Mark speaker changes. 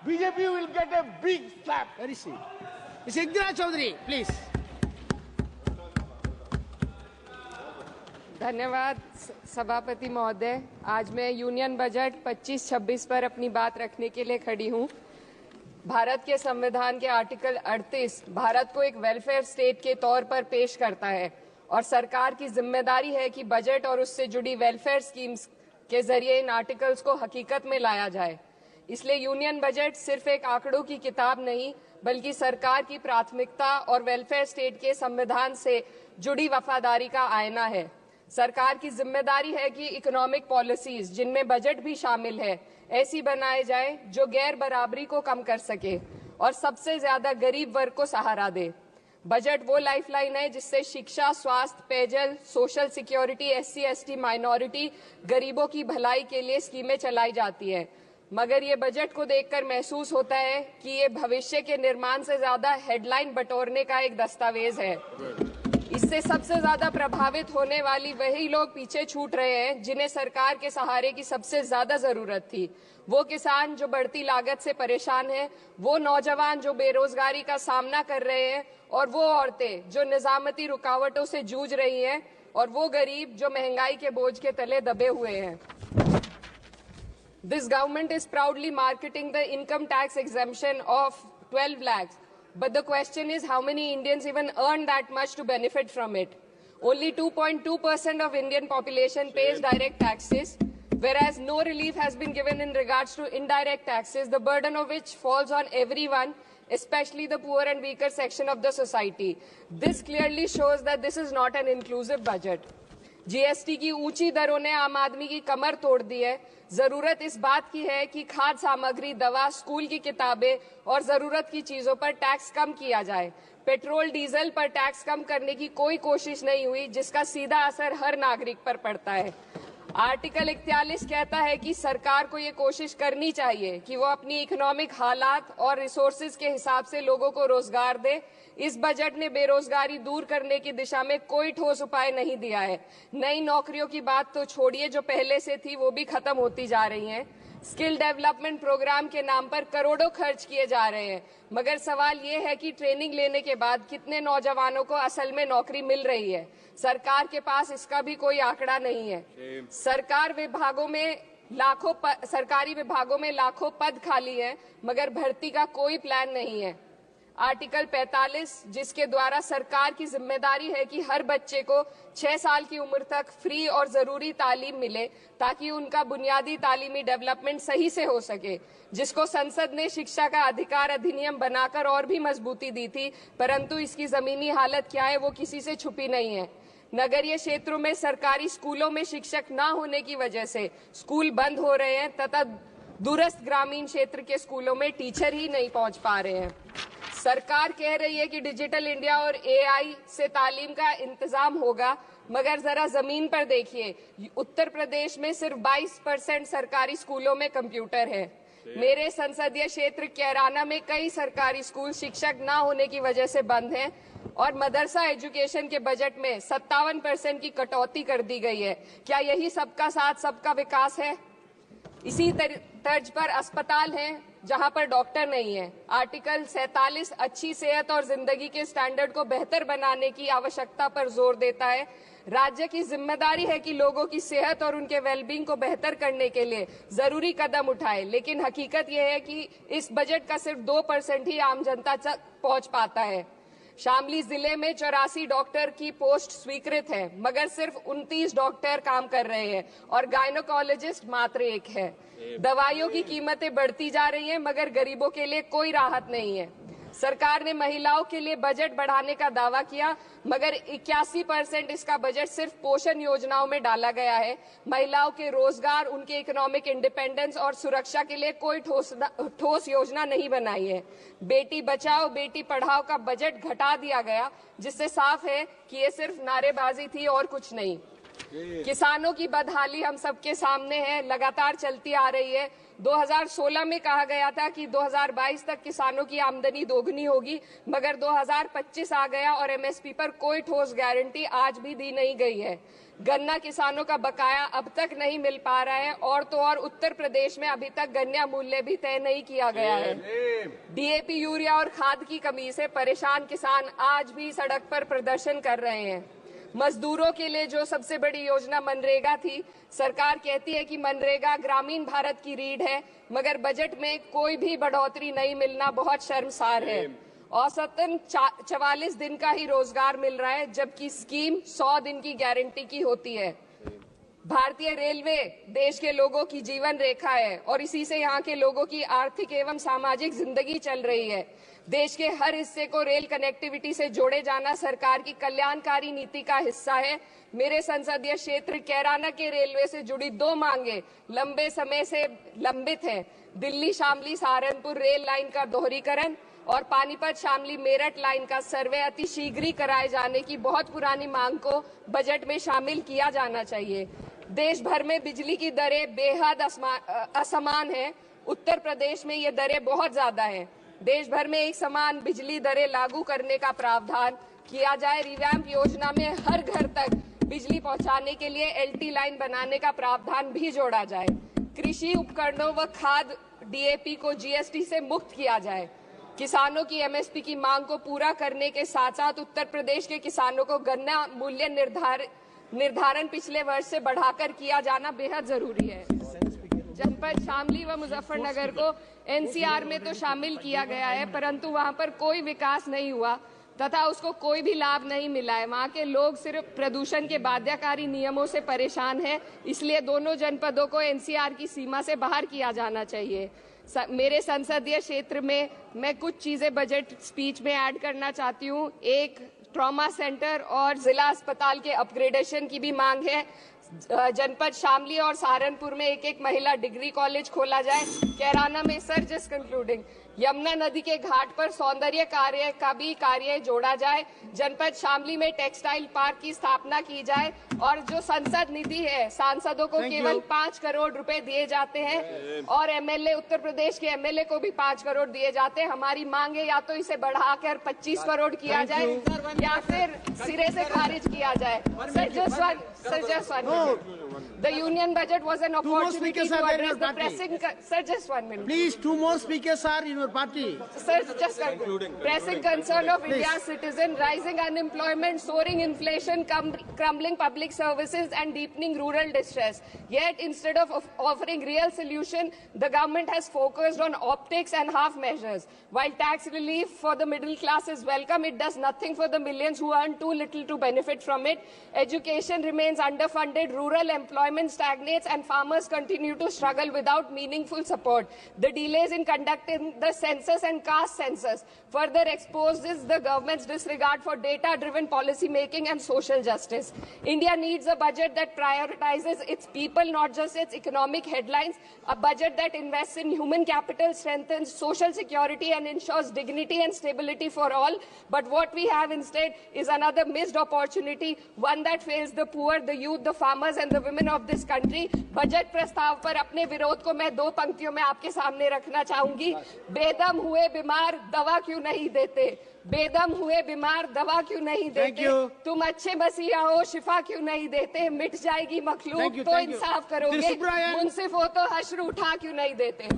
Speaker 1: BJP will get a big slap.
Speaker 2: Where is he? Ms. Indira Chaudhary, please.
Speaker 3: धन्यवाद सभापति महोदय। आज मैं यूनियन बजट 25-26 पर अपनी बात रखने के लिए खड़ी हूं। भारत के संविधान के आर्टिकल 38 भारत को एक वेलफेयर स्टेट के तौर पर पेश करता है और सरकार की जिम्मेदारी है कि बजट और उससे जुड़ी वेलफेयर स्कीम्स के जरिए इन आर्टिकल्स को हकीकत में लाया जाए। इसलिए यूनियन बजट सिर्फ एक आंकड़ों की किताब नहीं, बल्कि सरकार की प्राथमिकता और वेलफेयर स्टेट के संविधान से जुड़ी वफादारी का आईना है। सरकार की जिम्मेदारी है कि इकोनॉमिक पॉलिसीज, जिनमें बजट भी शामिल है, ऐसी बनाए जाए जो गैर बराबरी को कम कर सके और सबसे ज्यादा गरीब वर्ग को सहारा दे। बजट वो लाइफलाइन है जिससे शिक्षा, स्वास्थ्य, पेयजल, सोशल सिक्योरिटी, SC/ST माइनॉरिटी, गरीबों की भलाई के लिए स्कीमें चलाई जाती है। मगर ये बजट को देखकर महसूस होता है कि ये भविष्य के निर्माण से ज्यादा हेडलाइन बटोरने का एक दस्तावेज है। इससे सबसे ज्यादा प्रभावित होने वाली वही लोग पीछे छूट रहे हैं जिन्हें सरकार के सहारे की सबसे ज्यादा जरूरत थी। वो किसान जो बढ़ती लागत से परेशान हैं, वो नौजवान जो बेरोजगारी का सामना कर रहे हैं और वो औरतें जो निजामती रुकावटों से जूझ रही हैं और वो गरीब जो महंगाई के बोझ के तले दबे हुए हैं। This government is proudly marketing the income tax exemption of 12 lakhs. But the question is, how many Indians even earn that much to benefit from it? Only 2.2% of Indian population pays direct taxes, whereas no relief has been given in regards to indirect taxes, the burden of which falls on everyone, especially the poor and weaker section of the society. This clearly shows that this is not an inclusive budget. GST की ऊंची दरों ने आम आदमी की कमर तोड़ दी है। जरूरत इस बात की है कि खाद्य सामग्री, दवा, स्कूल की किताबें और जरूरत की चीजों पर टैक्स कम किया जाए। पेट्रोल, डीजल पर टैक्स कम करने की कोई कोशिश नहीं हुई, जिसका सीधा असर हर नागरिक पर पड़ता है। आर्टिकल 41 कहता है कि सरकार को ये कोशिश करनी चाहिए कि वो अपनी इकोनॉमिक हालात और रिसोर्सेज के हिसाब से लोगों को रोजगार दे। इस बजट ने बेरोजगारी दूर करने की दिशा में कोई ठोस उपाय नहीं दिया है। नई नौकरियों की बात तो छोड़िए, जो पहले से थी वो भी खत्म होती जा रही हैं। स्किल डेवलपमेंट प्रोग्राम के नाम पर करोड़ों खर्च किए जा रहे हैं, मगर सवाल ये है कि ट्रेनिंग लेने के बाद कितने नौजवानों को असल में नौकरी मिल रही है। सरकार के पास इसका भी कोई आंकड़ा नहीं है। सरकारी विभागों में लाखों पद खाली हैं, मगर भर्ती का कोई प्लान नहीं है। आर्टिकल 45, जिसके द्वारा सरकार की जिम्मेदारी है कि हर बच्चे को 6 साल की उम्र तक फ्री और जरूरी तालीम मिले ताकि उनका बुनियादी तालीमी डेवलपमेंट सही से हो सके, जिसको संसद ने शिक्षा का अधिकार अधिनियम बनाकर और भी मजबूती दी थी, परंतु इसकी जमीनी हालत क्या है वो किसी से छुपी नहीं है। नगरीय क्षेत्रों में सरकारी स्कूलों में शिक्षक न होने की वजह से स्कूल बंद हो रहे हैं तथा दूरस्थ ग्रामीण क्षेत्र के स्कूलों में टीचर ही नहीं पहुंच पा रहे हैं। सरकार कह रही है कि डिजिटल इंडिया और AI से तालीम का इंतजाम होगा, मगर जरा जमीन पर देखिए, उत्तर प्रदेश में सिर्फ 22% सरकारी स्कूलों में कंप्यूटर है। मेरे संसदीय क्षेत्र कैराना में कई सरकारी स्कूल शिक्षक न होने की वजह से बंद हैं और मदरसा एजुकेशन के बजट में 57% की कटौती कर दी गई है। क्या यही सबका साथ सबका विकास है? इसी तर्ज पर अस्पताल हैं जहां पर डॉक्टर नहीं है। आर्टिकल 47 अच्छी सेहत और जिंदगी के स्टैंडर्ड को बेहतर बनाने की आवश्यकता पर जोर देता है। राज्य की जिम्मेदारी है कि लोगों की सेहत और उनके वेलबींग को बेहतर करने के लिए जरूरी कदम उठाए, लेकिन हकीकत यह है कि इस बजट का सिर्फ 2% ही आम जनता तक पहुंच पाता है। शामली जिले में 84 डॉक्टर की पोस्ट स्वीकृत है, मगर सिर्फ 29 डॉक्टर काम कर रहे हैं और गायनोकोलॉजिस्ट मात्र 1 है। दवाइयों की कीमतें बढ़ती जा रही हैं, मगर गरीबों के लिए कोई राहत नहीं है। सरकार ने महिलाओं के लिए बजट बढ़ाने का दावा किया, मगर 81% इसका बजट सिर्फ पोषण योजनाओं में डाला गया है। महिलाओं के रोजगार, उनके इकोनॉमिक इंडिपेंडेंस और सुरक्षा के लिए कोई ठोस योजना नहीं बनाई है। बेटी बचाओ बेटी पढ़ाओ का बजट घटा दिया गया, जिससे साफ है कि ये सिर्फ नारेबाजी थी और कुछ नहीं। किसानों की बदहाली हम सबके सामने है, लगातार चलती आ रही है। 2016 में कहा गया था कि 2022 तक किसानों की आमदनी दोगुनी होगी, मगर 2025 आ गया और MSP पर कोई ठोस गारंटी आज भी दी नहीं गई है। गन्ना किसानों का बकाया अब तक नहीं मिल पा रहा है, और तो और उत्तर प्रदेश में अभी तक गन्ना मूल्य भी तय नहीं किया गया है। डीएपी, यूरिया और खाद की कमी से परेशान किसान आज भी सड़क पर प्रदर्शन कर रहे हैं। मजदूरों के लिए जो सबसे बड़ी योजना मनरेगा थी, सरकार कहती है कि मनरेगा ग्रामीण भारत की रीढ़ है, मगर बजट में कोई भी बढ़ोतरी नहीं मिलना बहुत शर्मसार है। औसतन 44 दिन का ही रोजगार मिल रहा है, जबकि स्कीम 100 दिन की गारंटी की होती है। भारतीय रेलवे देश के लोगों की जीवन रेखा है और इसी से यहाँ के लोगों की आर्थिक एवं सामाजिक जिंदगी चल रही है। देश के हर हिस्से को रेल कनेक्टिविटी से जोड़े जाना सरकार की कल्याणकारी नीति का हिस्सा है। मेरे संसदीय क्षेत्र कैराना के रेलवे से जुड़ी 2 मांगे लंबे समय से लंबित हैं। दिल्ली शामली सहारनपुर रेल लाइन का दोहरीकरण और पानीपत शामली मेरठ लाइन का सर्वे अति शीघ्र ही कराए जाने की बहुत पुरानी मांग को बजट में शामिल किया जाना चाहिए। देश भर में बिजली की दरें बेहद असमान है। उत्तर प्रदेश में ये दरें बहुत ज्यादा हैं। देश भर में एक समान बिजली दरें लागू करने का प्रावधान किया जाए। रिवैम्प योजना में हर घर तक बिजली पहुंचाने के लिए एलटी लाइन बनाने का प्रावधान भी जोड़ा जाए। कृषि उपकरणों व खाद डीएपी को जीएसटी से मुक्त किया जाए। किसानों की एमएसपी की मांग को पूरा करने के साथ साथ उत्तर प्रदेश के किसानों को गन्ना मूल्य निर्धारण पिछले वर्ष से बढ़ाकर किया जाना बेहद जरूरी है। जनपद शामली व मुजफ्फरनगर को एनसीआर में तो शामिल किया गया है, परंतु वहां पर कोई विकास नहीं हुआ तथा उसको कोई भी लाभ नहीं मिला है। वहां के लोग सिर्फ प्रदूषण के बाध्यकारी नियमों से परेशान हैं, इसलिए दोनों जनपदों को एनसीआर की सीमा से बाहर किया जाना चाहिए। मेरे संसदीय क्षेत्र में मैं कुछ चीजें बजट स्पीच में ऐड करना चाहती हूँ। एक, ट्रॉमा सेंटर और जिला अस्पताल के अपग्रेडेशन की भी मांग है। जनपद शामली और सहारनपुर में एक महिला डिग्री कॉलेज खोला जाए। कैराना में सर जस्ट कंक्लूडिंग, यमुना नदी के घाट पर सौंदर्य कार्य का भी कार्य जोड़ा जाए। जनपद शामली में टेक्सटाइल पार्क की स्थापना की जाए और जो संसद निधि है, सांसदों को केवल 5 करोड़ रुपए दिए जाते हैं और एमएलए, उत्तर प्रदेश के एमएलए को भी 5 करोड़ दिए जाते हैं। हमारी मांग है या तो इसे बढ़ाकर 25 करोड़ किया जाए या फिर सिरे से खारिज किया जाए। The union budget was an opportunity to address the pressing. Sir, just 1 minute.
Speaker 2: Please, 2 more speakers are in your party.
Speaker 3: Sir, just pressing concern of India's citizen, rising unemployment, soaring inflation, crumbling public services, and deepening rural distress. Yet, instead of offering real solution, the government has focused on optics and half measures. While tax relief for the middle class is welcome, it does nothing for the millions who earn too little to benefit from it. Education remains underfunded, rural employment stagnates, and farmers continue to struggle without meaningful support. The delays in conducting the census and caste census further exposes the government's disregard for data-driven policy making and social justice. India needs a budget that prioritizes its people, not just its economic headlines, a budget that invests in human capital, strengthens social security, and ensures dignity and stability for all. But what we have instead is another missed opportunity, one that fails the poor, the youth, the farmers, and the women of this country. Budget प्रस्ताव पर अपने विरोध को मैं 2 पंक्तियों में आपके सामने रखना चाहूंगी। बेदम हुए बीमार दवा क्यों नहीं देते? बेदम हुए बीमार दवा क्यों नहीं देते? तुम अच्छे मसीहा हो, शिफा क्यों नहीं देते? मिट जाएगी मखलूक तो इंसाफ करोगे, मुनसिफ हो तो हश्र उठा क्यों नहीं देते?